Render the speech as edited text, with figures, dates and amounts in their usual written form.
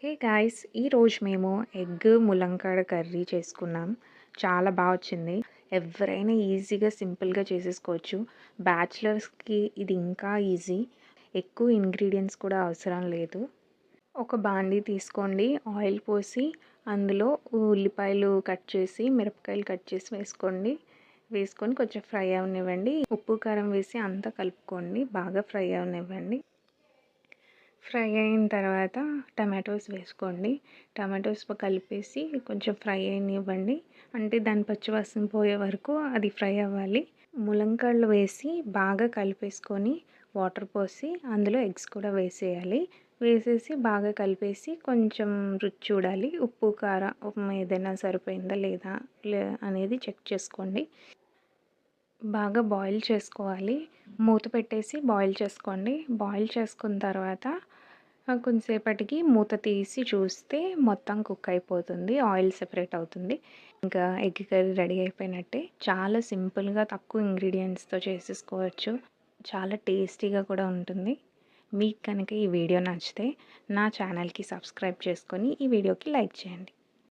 Hey guys! ఈరోజు మేము egg ములంకాడ curry చేసుకున్నాం. చాలా వచ్చింది. ఎవరైనా ఈజీగా, సింపుల్‌గా చేసేసుకోవచ్చు. బ్యాచిలర్స్‌కి ఇది ఇంకా ఈజీ. ఎక్కువ ఇంగ్రీడియెంట్స్ కూడా అవసరం లేదు. ఒక బాండీ తీసుకోండి. ఆయిల్ పోసి అందులో ఉల్లిపాయలు కట్ చేసి, మిరపకాయలు కట్ చేసి వేసుకోండి. వేసుకొని కొంచెం ఫ్రై అవ్వనివ్వండి. ఉప్పు, కారం వేసి అంతా కలుపుకోండి. బాగా ఫ్రై అవ్వనివ్వండి. ఫ్రై అయిన తర్వాత టమాటోస్ వేసుకోండి. టమాటోస్ కలిపేసి కొంచెం ఫ్రై అయ్యనివ్వండి. అంటే దాని పచ్చివాసన పోయే వరకు అది ఫ్రై అవ్వాలి. ములంకాడలు వేసి బాగా కలిపేసుకొని వాటర్ పోసి అందులో ఎగ్స్ కూడా వేసేయాలి. వేసేసి బాగా కలిపేసి కొంచెం రుచి చూడాలి. ఉప్పు, కారం ఏదైనా సరిపోయిందా లేదా అనేది చెక్ చేసుకోండి. బాగా బాయిల్ చేసుకోవాలి. మూత పెట్టేసి బాయిల్ చేసుకోండి. బాయిల్ చేసుకున్న తర్వాత కొంతసేపటికి మూత తీసి చూస్తే మొత్తం కుక్ అయిపోతుంది. ఆయిల్ సెపరేట్ అవుతుంది. ఇంకా ఎగ్ కర్రీ రెడీ అయిపోయినట్టే. చాలా సింపుల్‌గా తక్కువ ఇంగ్రీడియెంట్స్‌తో చేసేసుకోవచ్చు. చాలా టేస్టీగా కూడా ఉంటుంది. మీకు కనుక ఈ వీడియో నచ్చితే నా ఛానల్‌కి సబ్స్క్రైబ్ చేసుకొని ఈ వీడియోకి లైక్ చేయండి.